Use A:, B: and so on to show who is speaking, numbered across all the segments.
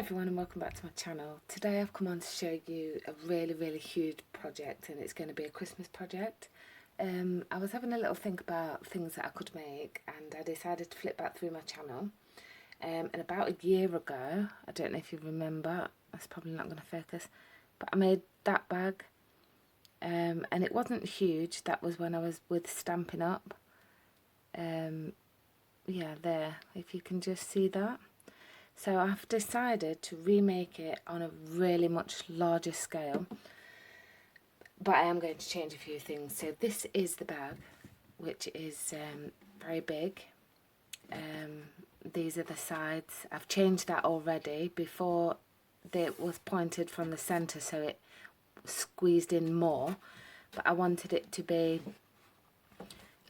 A: everyone and welcome back to my channel. Today I've come on to show you a really huge project, and it's going to be a Christmas project. I was having a little think about things that I could make, and I decided to flip back through my channel. And about a year ago, I don't know if you remember, that's probably not going to focus, but I made that bag, and it wasn't huge. That was when I was with Stampin' Up. Yeah, there, if you can just see that. So I've decided to remake it on a really much larger scale, but I am going to change a few things. So this is the bag, which is very big. These are the sides. I've changed that already. Before, it was pointed from the centre, so it squeezed in more, but I wanted it to be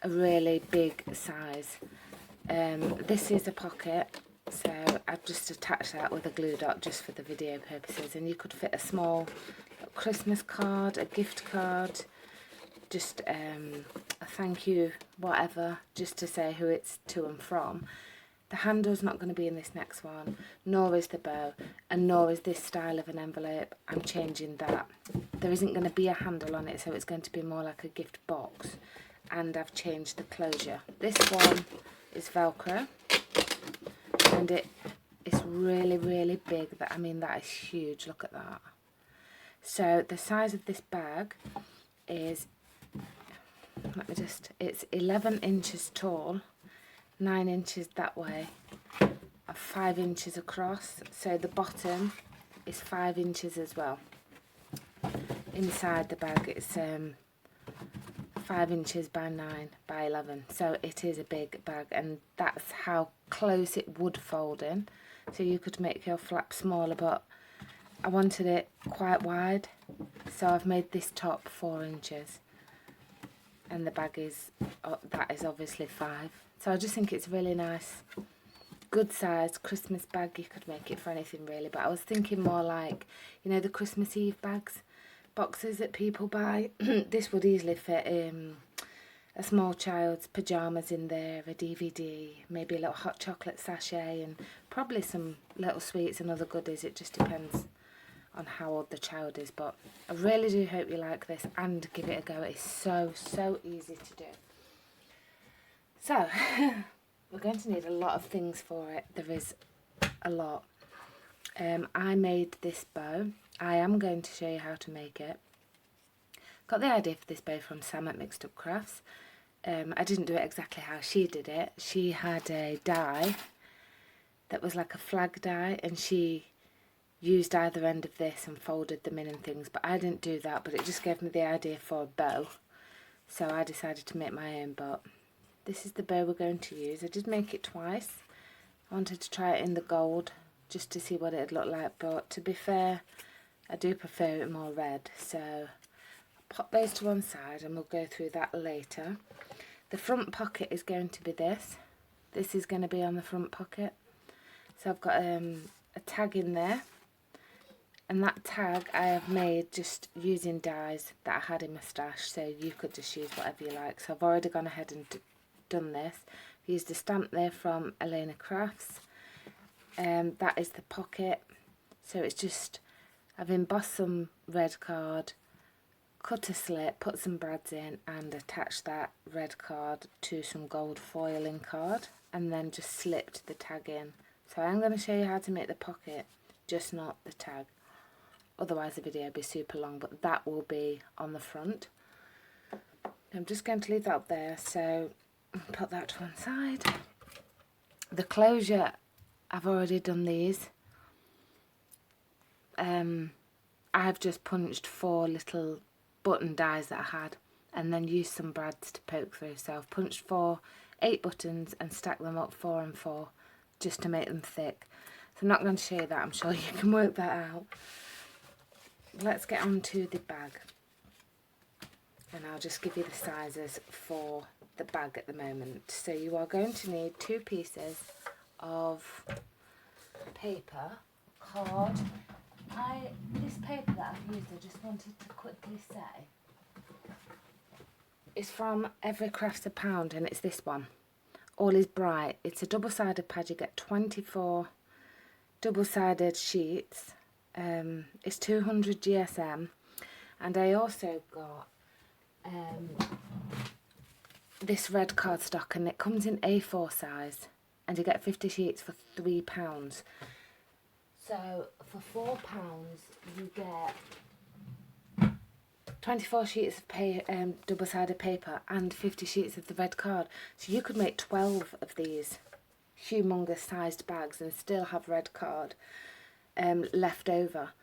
A: a really big size. This is a pocket. So I've just attached that with a glue dot just for the video purposes, and you could fit a small Christmas card, a gift card, just a thank you, whatever, just to say who it's to and from. The handle's not going to be in this next one, nor is the bow, and nor is this style of an envelope. I'm changing that. There isn't going to be a handle on it, so it's going to be more like a gift box, and I've changed the closure. This one is Velcro. And it is really big. That, I mean, that is huge. Look at that. So the size of this bag is, it's 11 inches tall, 9 inches that way, and 5 inches across. So the bottom is 5 inches as well. Inside the bag it's 5 inches by 9 by 11, so it is a big bag, and that's how close it would fold in. So you could make your flap smaller, but I wanted it quite wide, so I've made this top 4 inches, and the bag is that is obviously 5. So I just think it's really nice, good size Christmas bag. You could make it for anything really, but I was thinking more like, you know, the Christmas Eve bags, boxes that people buy. This would easily fit a small child's pyjamas in there, a DVD, maybe a little hot chocolate sachet, and probably some little sweets and other goodies. It just depends on how old the child is, but I really do hope you like this and give it a go. It's so easy to do. So we're going to need a lot of things for it. There is a lot. I made this bow. I am going to show you how to make it. Got the idea for this bow from Sam at Mixed Up Crafts. I didn't do it exactly how she did it. She had a die that was like a flag die, and she used either end of this and folded them in and things, but I didn't do that, but it just gave me the idea for a bow, so I decided to make my own. But this is the bow we're going to use. I did make it twice. I wanted to try it in the gold just to see what it'd look like, but to be fair, I do prefer it more red, so I'll pop those to one side and we'll go through that later. The front pocket is going to be this. This is going to be on the front pocket. So I've got a tag in there, and that tag I have made just using dies that I had in my stash, so you could just use whatever you like. So I've already gone ahead and done this. I've used a stamp there from Elena Crafts. That is the pocket. So it's just, I've embossed some red card, cut a slit, put some brads in, and attached that red card to some gold foiling card, and then just slipped the tag in. So I'm going to show you how to make the pocket, just not the tag. Otherwise the video will be super long, but that will be on the front. I'm just going to leave that up there, so put that to one side. The closure, I've already done these. I've just punched 4 little button dies that I had, and then used some brads to poke through. So I've punched 8 buttons and stacked them up 4 and 4 just to make them thick. So I'm not going to show you that, I'm sure you can work that out. Let's get on to the bag, and I'll just give you the sizes for the bag at the moment. So you are going to need 2 pieces of paper, card. This paper that I've used, I just wanted to quickly say, is from Every Craft's a Pound, and it's this one. All is Bright. It's a double-sided pad. You get 24 double-sided sheets. It's 200 GSM, and I also got this red cardstock, and it comes in A4 size, and you get 50 sheets for £3. So for £4 you get 24 sheets of double-sided paper and 50 sheets of the red card. So you could make 12 of these humongous sized bags and still have red card left over.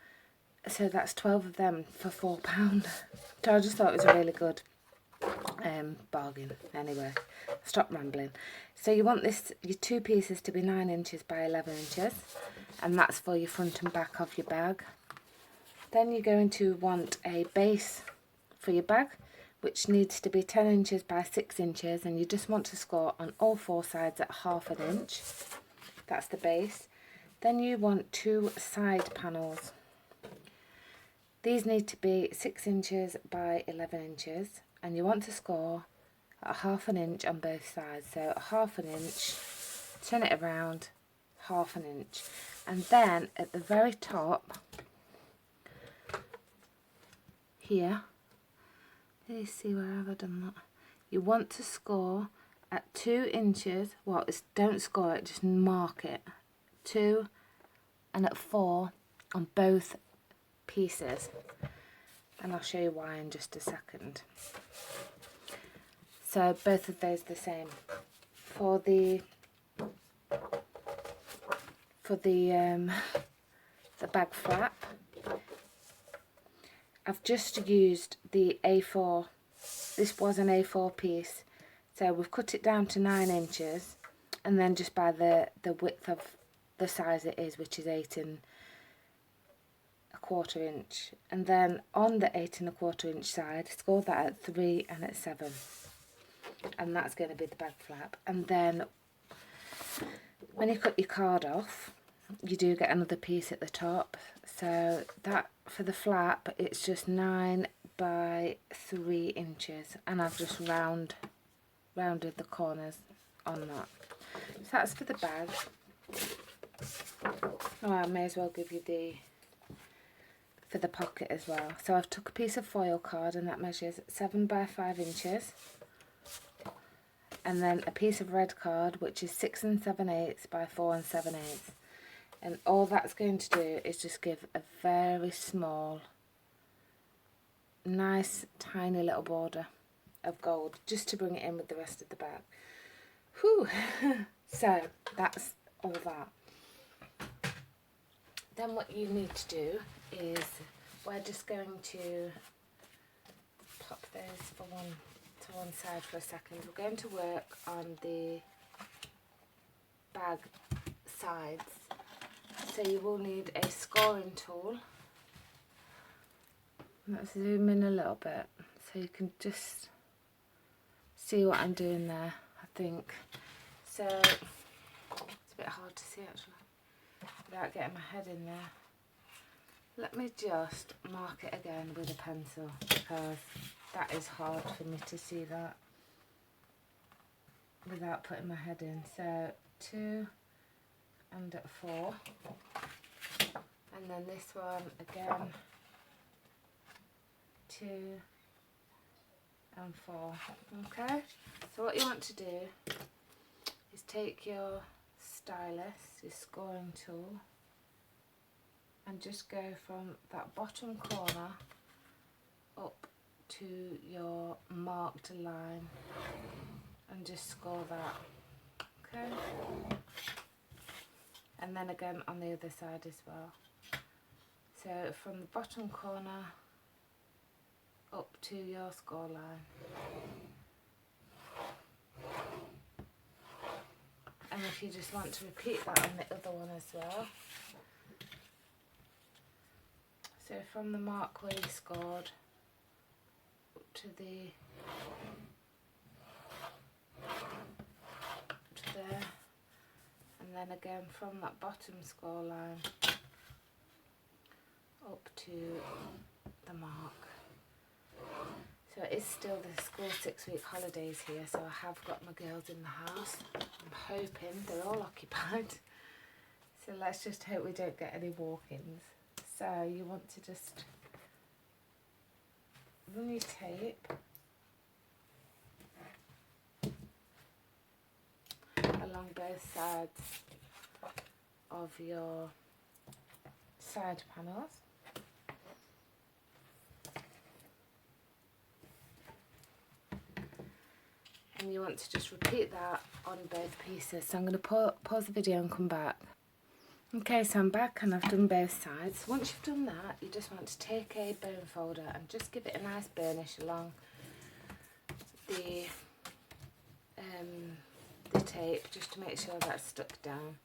A: So that's 12 of them for £4. So I just thought it was a really good bargain. Anyway, stop rambling. So you want your two pieces to be 9 inches by 11 inches, and that's for your front and back of your bag. Then you're going to want a base for your bag, which needs to be 10 inches by 6 inches, and you just want to score on all 4 sides at ½ inch. That's the base. Then you want 2 side panels. These need to be 6 inches by 11 inches, and you want to score at ½ inch on both sides. So ½ inch, turn it around, ½ inch. And then at the very top here, let's see, where have I done that? You want to score at 2 inches, well, don't score it, just mark it, 2 and at 4 on both pieces, and I'll show you why in just a second. So both of those the same. For the bag flap, I've just used the A4. This was an A4 piece, so we've cut it down to 9 inches, and then just by the width of the size it is, which is 8 1/4 inch, and then on the 8 1/4 inch side, score that at 3 and at 7, and that's going to be the bag flap. And then when you cut your card off, you do get another piece at the top. So that for the flap, it's just 9 by 3 inches, and I've just rounded the corners on that. So that's for the bag. Oh, I may as well give you for the pocket as well. So I've took a piece of foil card, and that measures 7 by 5 inches. And then a piece of red card, which is 6 7/8 by 4 7/8. And all that's going to do is just give a very small, nice, tiny little border of gold, just to bring it in with the rest of the bag. Whew! So that's all that. Then what you need to do is, we're just going to pop those to one side for a second. We're going to work on the bag sides. So you will need a scoring tool. Let's zoom in a little bit so you can just see what I'm doing there, I think. So it's a bit hard to see actually without getting my head in there. Let me just mark it again with a pencil, because that is hard for me to see that without putting my head in. So 2 and at 4, and then this one again, 2 and 4. Okay, so what you want to do is take your stylus, your scoring tool, and just go from that bottom corner up to your marked line and just score that. Okay, and then again on the other side as well. So from the bottom corner up to your score line. And if you just want to repeat that on the other one as well. So from the mark where you scored up to there, and then again from that bottom score line up to the mark. So it is still the school 6-week holidays here, so I have got my girls in the house. I'm hoping they're all occupied. So let's just hope we don't get any walk-ins. So you want to just run your tape along both sides of your side panels. And you want to just repeat that on both pieces. So I'm going to pause the video and come back. Okay, so I'm back and I've done both sides. Once you've done that, you just want to take a bone folder and just give it a nice burnish along the tape, just to make sure that's stuck down.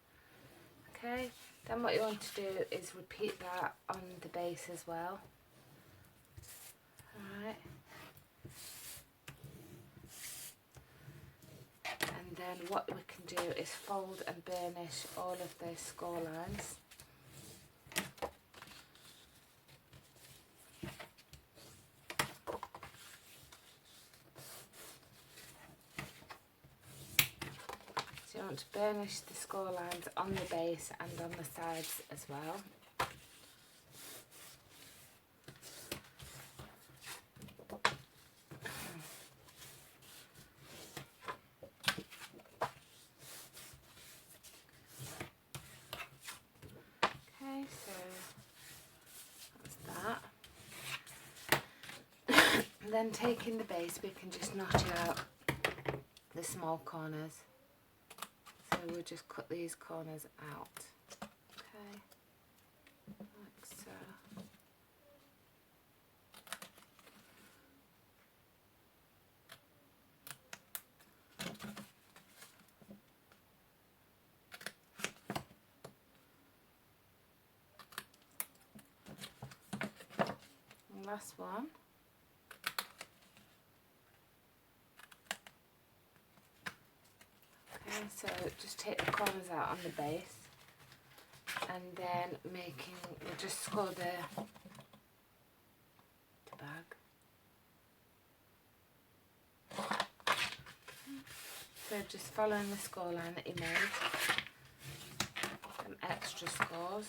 A: Okay, then what you want to do is repeat that on the base as well. Alright. And then what we can do is fold and burnish all of those score lines. So you want to burnish the score lines on the base and on the sides as well. Okay, so that's that. Then taking the base, we can just notch out the small corners. So we'll just cut these corners out. Okay, like so. And last one. Okay, so just take the corners out on the base, and then we'll just score the bag. So just following the score line that you made, some extra scores.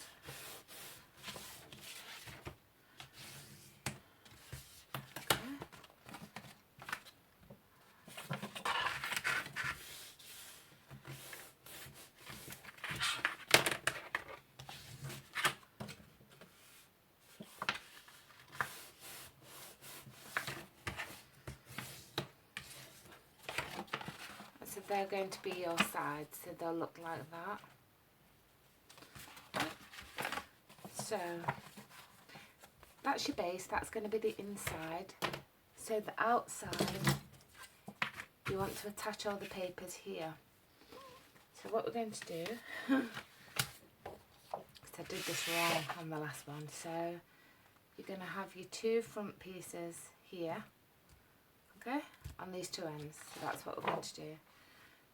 A: So they're going to be your sides, so they'll look like that. So that's your base, that's going to be the inside. So the outside, you want to attach all the papers here. So what we're going to do, because I did this wrong on the last one, so you're going to have your two front pieces here, okay, on these two ends. So that's what we're going to do.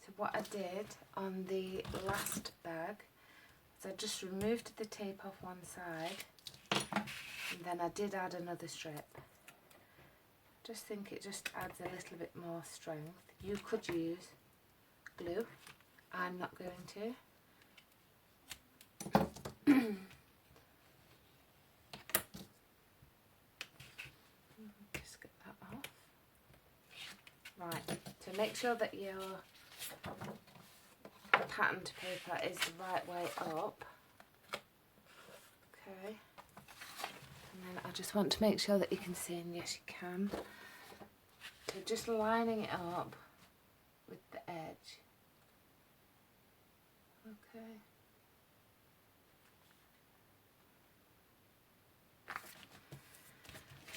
A: So what I did on the last bag is I just removed the tape off one side, and then I did add another strip. Just think it just adds a little bit more strength. You could use glue. I'm not going to. Just get that off. Right, so make sure that your patterned paper is the right way up. Okay. And then I just want to make sure that you can see, and yes you can. So just lining it up with the edge. Okay.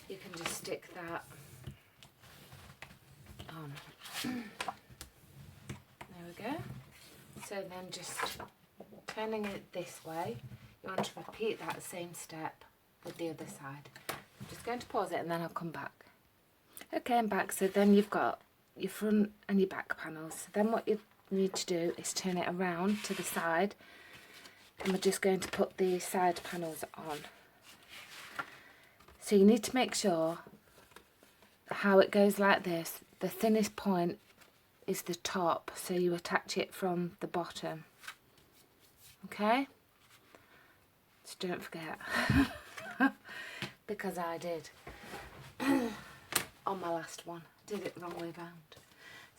A: You can just stick that on. There we go. So then just turning it this way, you want to repeat that same step with the other side. I'm just going to pause it and then I'll come back. Okay, I'm back. So then you've got your front and your back panels. So then what you need to do is turn it around to the side, and we're just going to put the side panels on. So you need to make sure how it goes like this. The thinnest point is the top, so you attach it from the bottom. Okay, So don't forget, because I did on my last one, did it wrong way round.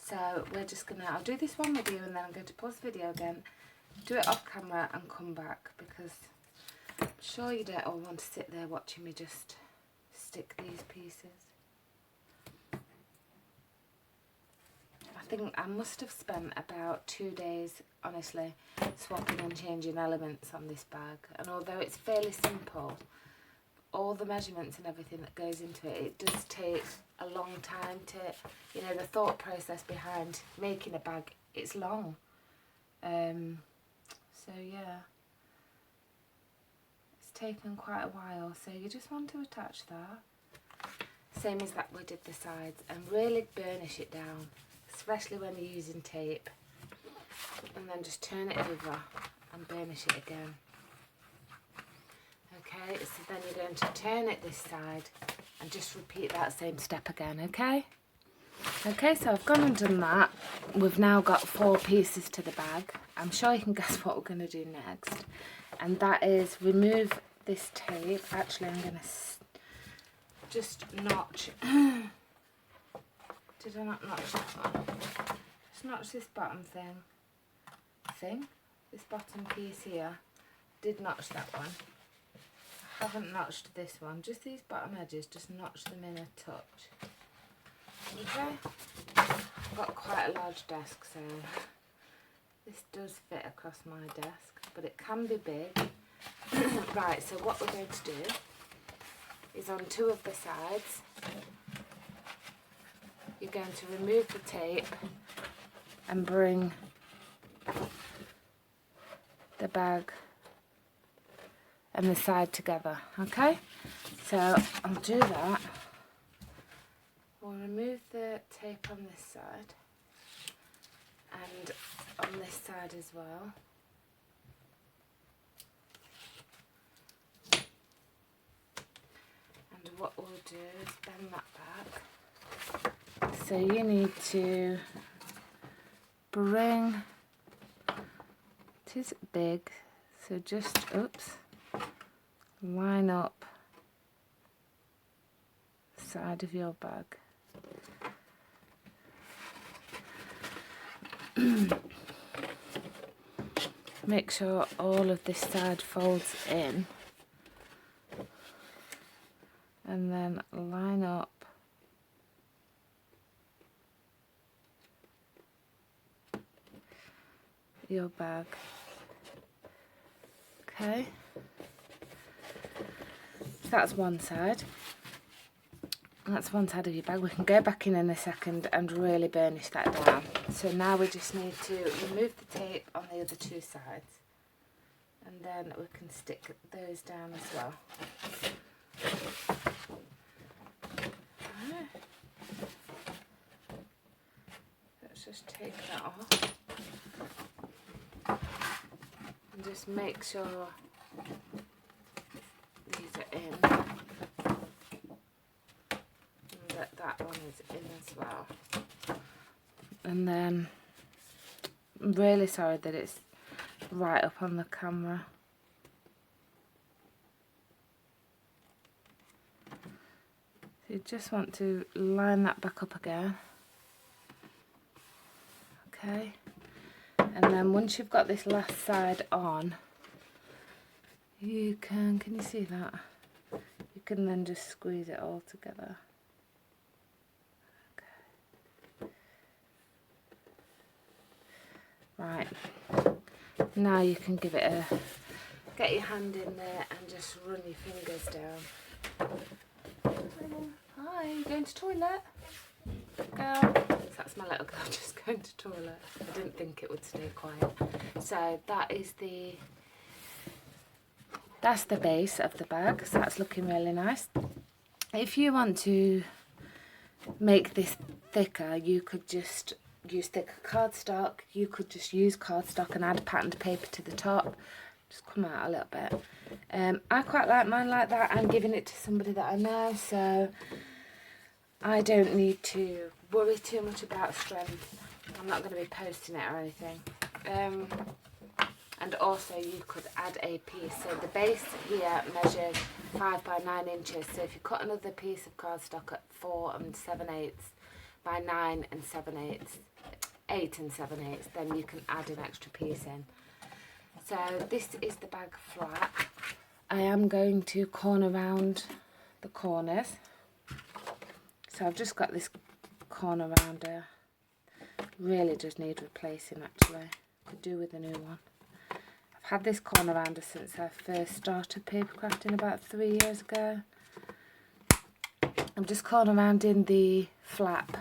A: So we're just gonna, I'll do this one with you and then I'm going to pause the video again, do it off camera and come back, because I'm sure you don't all want to sit there watching me just stick these pieces. I think I must have spent about 2 days, honestly, swapping and changing elements on this bag. And although it's fairly simple, all the measurements and everything that goes into it, it does take a long time to, you know, the thought process behind making a bag, it's long. So yeah, it's taken quite a while. So you just want to attach that, same as that we did the sides, and really burnish it down, especially when you're using tape, and then just turn it over and burnish it again. Okay, so then you're going to turn it this side and just repeat that same step again, okay? Okay, so I've gone and done that. We've now got 4 pieces to the bag. I'm sure you can guess what we're going to do next. And that is remove this tape. Actually, I'm going to just notch. Did I not notch that one? Just notch this bottom thing. This bottom piece here. Did notch that one. I haven't notched this one. Just these bottom edges, just notch them in a touch. Okay. I've got quite a large desk, so this does fit across my desk, but it can be big. Right, so what we're going to do is on 2 of the sides, you're going to remove the tape and bring the bag and the side together, okay? So I'll do that. We'll remove the tape on this side and on this side as well. And what we'll do is bend that back. So you need to bring, it is big, so just, oops, line up the side of your bag. Make sure all of this side folds in, and then line up your bag. Okay, so that's one side. That's one side of your bag. We can go back in a second and really burnish that down. So now we just need to remove the tape on the other 2 sides, and then we can stick those down as well. Right. Let's just take that off and just make sure these are in. That one is in as well. And then I'm really sorry that it's right up on the camera. So you just want to line that back up again. Okay. And then once you've got this last side on, you can you see that? You can then just squeeze it all together. Right, now you can give it a, get your hand in there and just run your fingers down. Hi, you going to toilet? Girl. That's my little girl just going to toilet. I didn't think it would stay quiet. So that's the base of the bag, so that's looking really nice. If you want to make this thicker, you could just use thicker cardstock. You could just use cardstock and add patterned paper to the top. Just come out a little bit. I quite like mine like that. I'm giving it to somebody that I know, so I don't need to worry too much about strength. I'm not going to be posting it or anything. And also you could add a piece. So the base here measures 5 by 9 inches. So if you cut another piece of cardstock at 4 7/8 by 9 7/8, 8 7/8, then you can add an extra piece in. So this is the bag flat. I am going to corner round the corners. So I've just got this corner rounder. Really does need replacing actually. Could do with a new one. I've had this corner rounder since I first started paper crafting about 3 years ago. I'm just corner rounding the flap.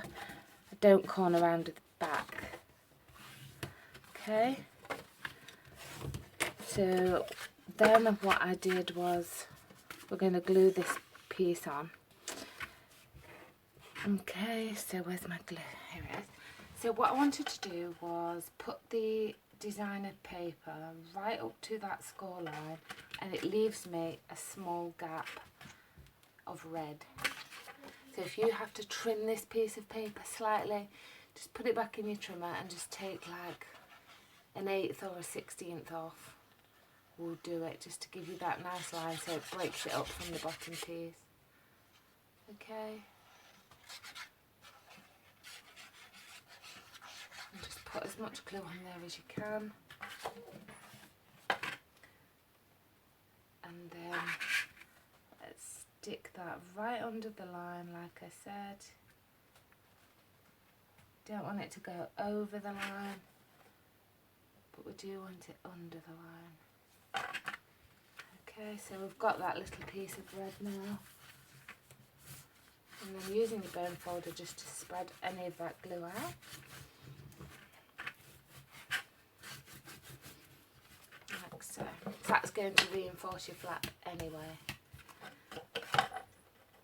A: I don't corner round the back. Okay. So then what I did was, we're going to glue this piece on. Okay, so where's my glue? Here it is. So what I wanted to do was put the designer paper right up to that score line, and it leaves me a small gap of red. So if you have to trim this piece of paper slightly, just put it back in your trimmer and just take like an 1/8 or a 1/16 off. Will do it, just to give you that nice line so it breaks it up from the bottom piece. Okay. And just put as much glue on there as you can. And then let's stick that right under the line like I said. Don't want it to go over the line, but we do want it under the line. Okay, so we've got that little piece of red now. And then using the bone folder just to spread any of that glue out. Like so. That's going to reinforce your flap anyway.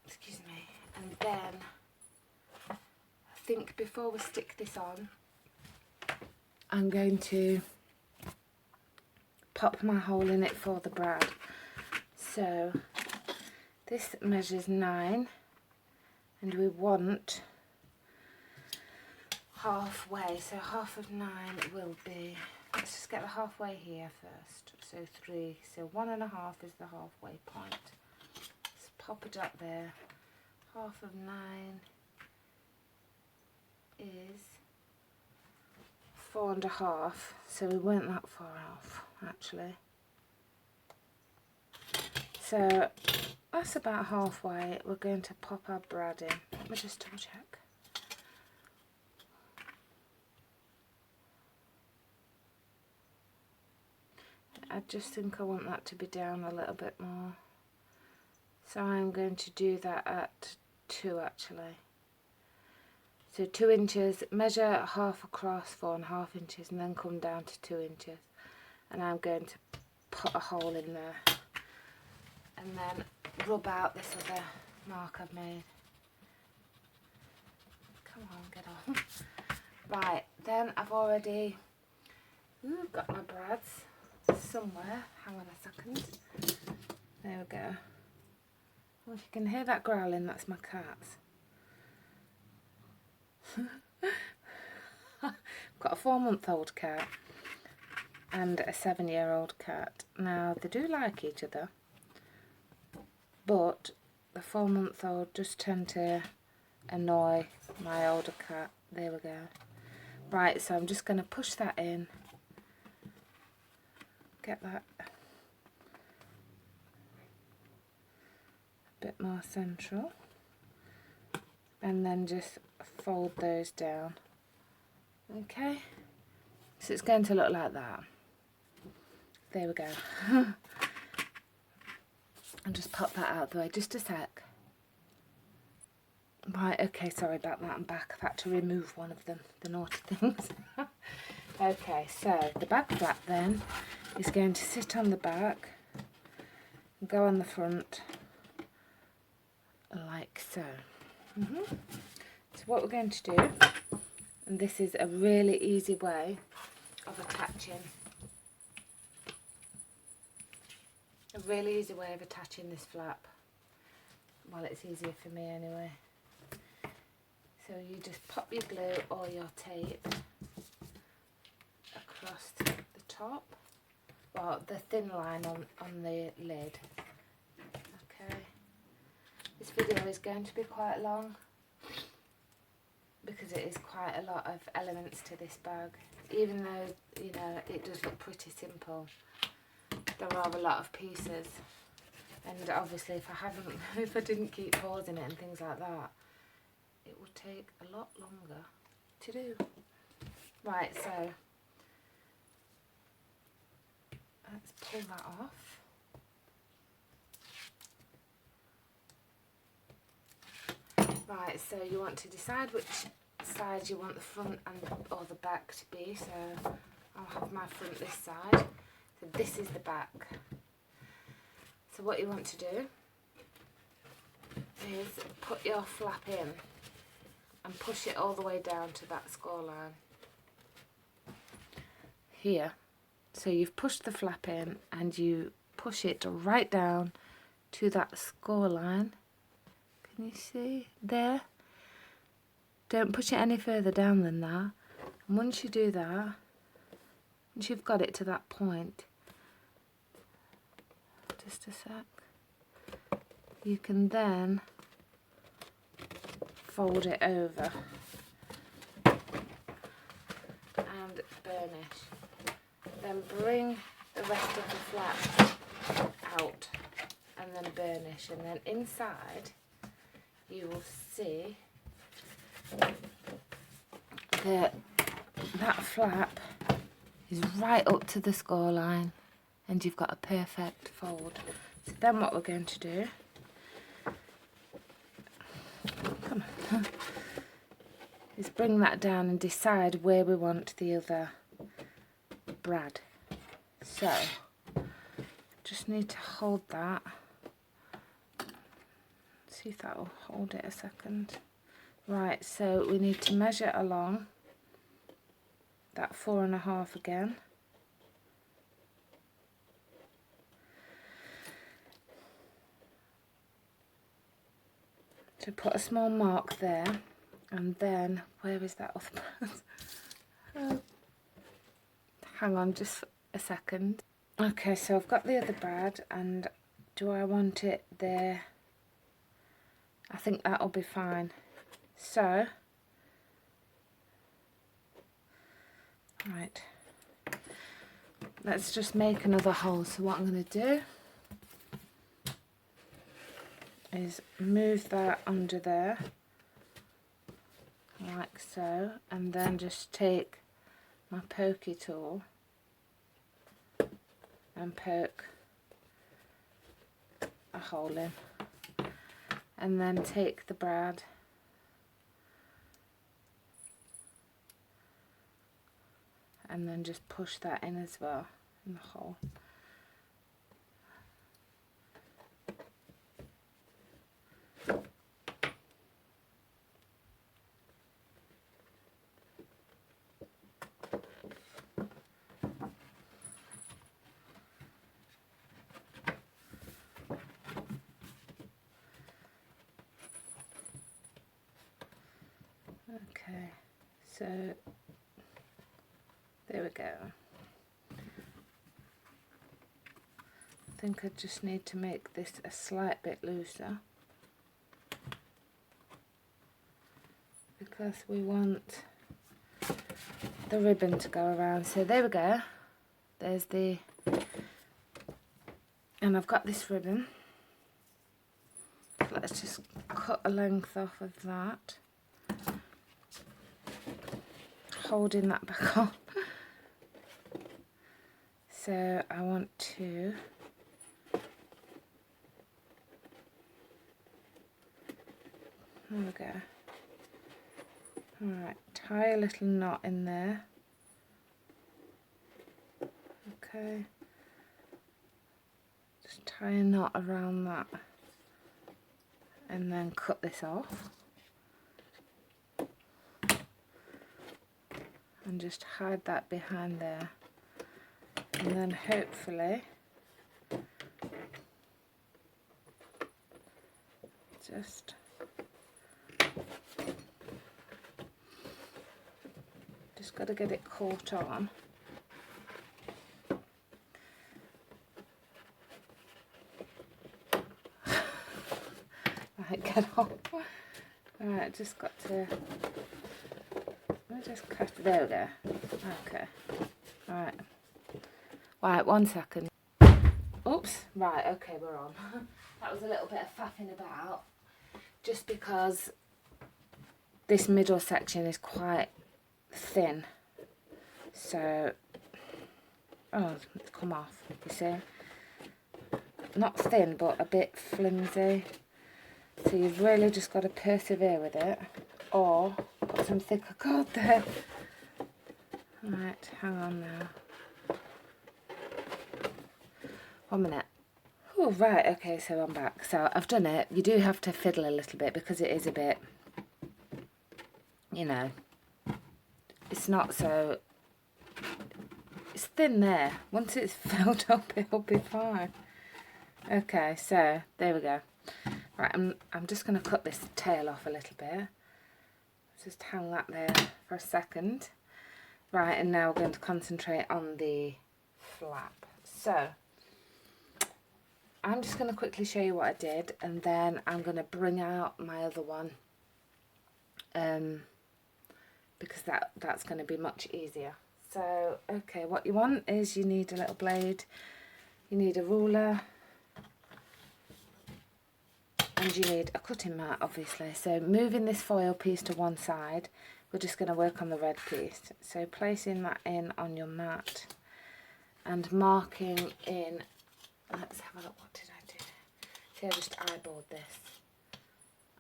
A: Excuse me. And then, I think before we stick this on, I'm going to pop my hole in it for the brad. So this measures 9 and we want halfway, so half of 9 will be, let's just get the halfway here first, so 3, so 1.5 is the halfway point. Let's pop it up there. Half of 9 is 4.5, so we weren't that far off actually. So that's about halfway. We're going to pop our brad in. Let me just double check. I just think I want that to be down a little bit more. So I'm going to do that at 2 actually. So 2 inches, measure half across, 4.5 inches, and then come down to 2 inches. And I'm going to put a hole in there. And then rub out this other mark I've made. Come on, get on. Right, then I've already got my brads somewhere. Hang on a second. There we go. Well, if you can hear that growling, that's my cats. I've got a 4-month-old cat and a 7-year-old cat. Now, they do like each other, but the 4-month-old just tend to annoy my older cat. There we go. Right, so I'm just going to push that in. Get that a bit more central. And then just fold those down. Okay. So it's going to look like that. There we go. And just pop that out of the way, just a sec. Right, okay, sorry about that, I'm back. I've had to remove one of them, the naughty things. Okay, so the back flap then is going to sit on the back, go on the front, like so. So what we're going to do, and this is a really easy way of attaching, this flap. Well, it's easier for me anyway. So you just pop your glue or your tape across the top, well, the thin line on the lid. Okay, this video is going to be quite long because it is quite a lot of elements to this bag. Even though, you know, it does look pretty simple, there are a lot of pieces. And obviously if I didn't keep pausing it and things like that, it would take a lot longer to do. Right, so let's pull that off. Right, so you want to decide which side you want the front or the back to be. So I'll have my front this side. So this is the back. So what you want to do is put your flap in and push it all the way down to that score line. Here. So you've pushed the flap in and you push it right down to that score line. Can you see there? Don't push it any further down than that. And once you do that, once you've got it to that point, just a sec, you can then fold it over and burnish. Then bring the rest of the flap out and then burnish, and then inside you will see that flap is right up to the score line and you've got a perfect fold. So then what we're going to do, come on, is bring that down and decide where we want the other brad. So just need to hold that. See if that will hold it a second. Right, so we need to measure along that 4.5 again. So put a small mark there, and then where is that other brad? Hang on just a second. Okay, so I've got the other brad, and do I want it there? I think that'll be fine. So, right, let's just make another hole. So what I'm going to do is move that under there, like so, and then just take my pokey tool and poke a hole in, and then take the brad and then just push that in as well in the hole. Okay, so there we go. I think I just need to make this a slight bit looser because we want the ribbon to go around. So there we go. There's the, and I've got this ribbon. Let's just cut a length off of that, holding that back on. So I want to there we go. Alright, tie a little knot in there. Okay. Just tie a knot around that and then cut this off. And just hide that behind there. And then hopefully just got to get it caught on. like get off. Alright, just got to, let me just cut, there we go. Okay, alright. Right, 1 second. Oops, right, okay, we're on. That was a little bit of faffing about, just because this middle section is quite thin. So, oh, it's come off, you see? Not thin, but a bit flimsy. So you've really just got to persevere with it, or put some thicker cord there. Right, hang on now. 1 minute. Oh, right, okay, so I'm back. So I've done it. You do have to fiddle a little bit because it is a bit, you know, it's not so, it's thin there. Once it's filled up, it'll be fine. Okay, so there we go. Right, I'm just going to cut this tail off a little bit. Just hang that there for a second. Right, and now we're going to concentrate on the flap. So, I'm just going to quickly show you what I did, and then I'm going to bring out my other one. Because that's going to be much easier. So, okay, what you want is you need a little blade, you need a ruler, and you need a cutting mat, obviously. So moving this foil piece to one side, we're just going to work on the red piece. So placing that in on your mat and marking in, let's have a look, what did I do? See, I just eyeballed this.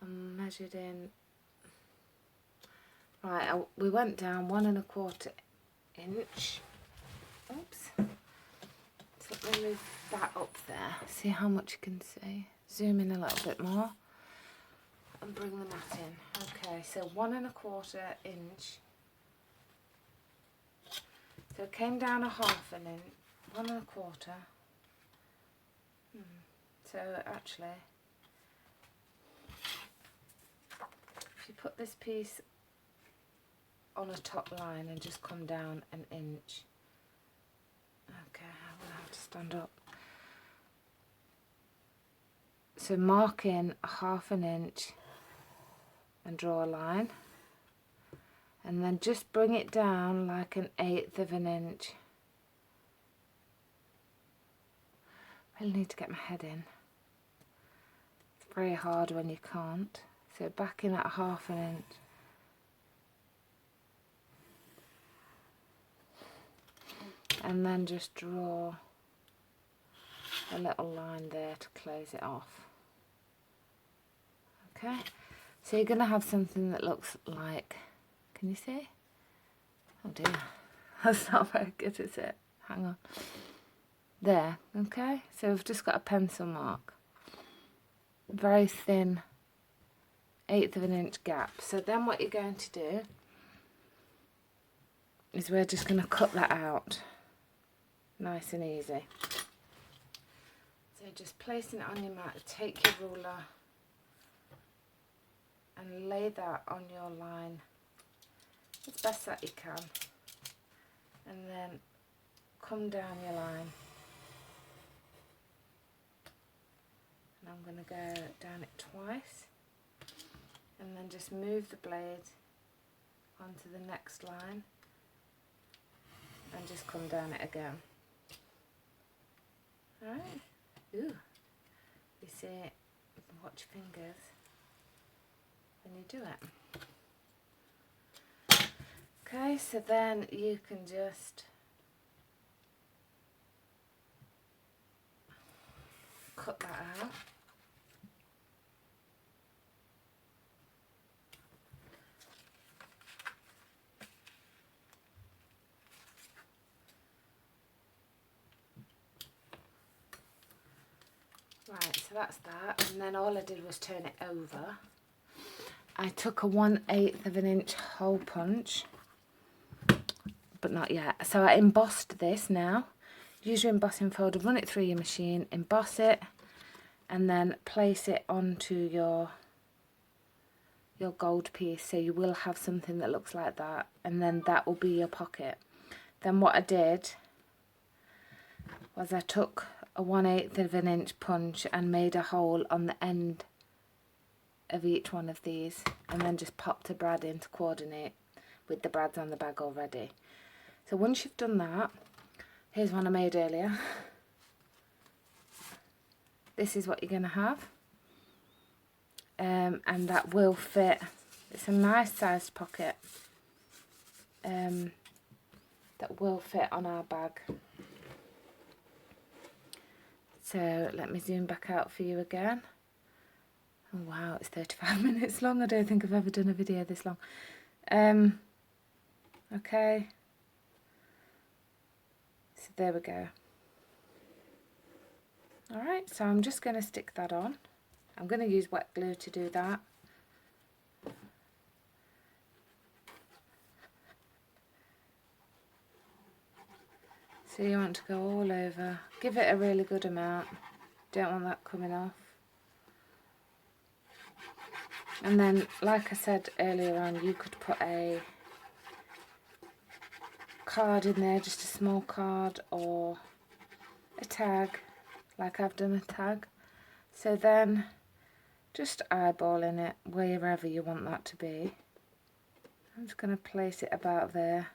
A: I measured in, right, we went down 1 1/4 inch. Oops. So let me move that up there. See how much you can see. Zoom in a little bit more and bring the mat in. Okay, so 1 1/4 inch. So it came down 1/2 inch, 1 1/4. So actually, if you put this piece on a top line and just come down 1 inch. Okay, I will have to stand up. So mark in 1/2 inch and draw a line, and then just bring it down like 1/8 inch. I really need to get my head in. It's very hard when you can't. So back in at 1/2 inch. And then just draw a little line there to close it off. Okay, so you're going to have something that looks like, can you see? Oh dear, that's not very good, is it? Hang on. There, okay, so we've just got a pencil mark. Very thin 1/8 inch gap. So then what you're going to do is we're just going to cut that out. Nice and easy. So just placing it on your mat, take your ruler and lay that on your line as best that you can, and then come down your line, and I'm going to go down it twice, and then just move the blade onto the next line and just come down it again. Alright, ooh, you see, watch your fingers when you do it. Okay, so then you can just cut that out. Right, so that's that, and then all I did was turn it over. I took a 1/8 inch hole punch, but not yet. So I embossed this now. Use your embossing folder, run it through your machine, emboss it, and then place it onto your gold piece. So you will have something that looks like that, and then that will be your pocket. Then what I did was I took a 1/8 inch punch and made a hole on the end of each one of these, and then just popped a brad in to coordinate with the brads on the bag already. So once you've done that, here's one I made earlier. This is what you're going to have, and that will fit. It's a nice sized pocket that will fit on our bag. So let me zoom back out for you again. Oh wow, it's 35 minutes long. I don't think I've ever done a video this long. Okay, so there we go. Alright, so I'm just going to stick that on. I'm going to use wet glue to do that. So you want to go all over. Give it a really good amount. Don't want that coming off. And then, like I said earlier on, you could put a card in there, just a small card, or a tag, like I've done a tag. So then, just eyeballing it wherever you want that to be. I'm just going to place it about there.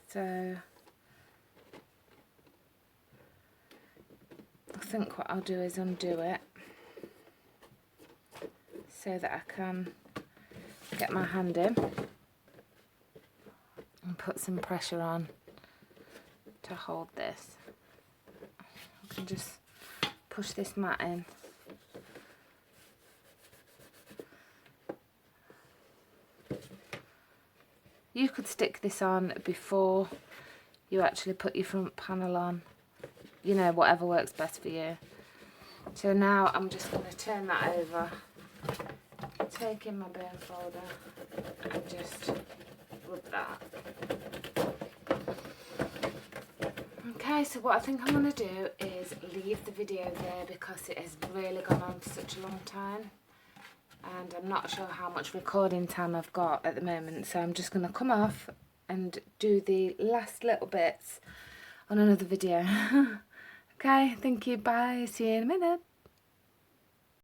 A: So I think what I'll do is undo it so that I can get my hand in and put some pressure on to hold this. I can just push this mat in. You could stick this on before you actually put your front panel on, you know, whatever works best for you. So now I'm just going to turn that over, take in my burn folder and just rub that. Okay, so what I think I'm going to do is leave the video there because it has really gone on for such a long time. And I'm not sure how much recording time I've got at the moment, so I'm just going to come off and do the last little bits on another video. Okay, thank you, bye, see you in a minute.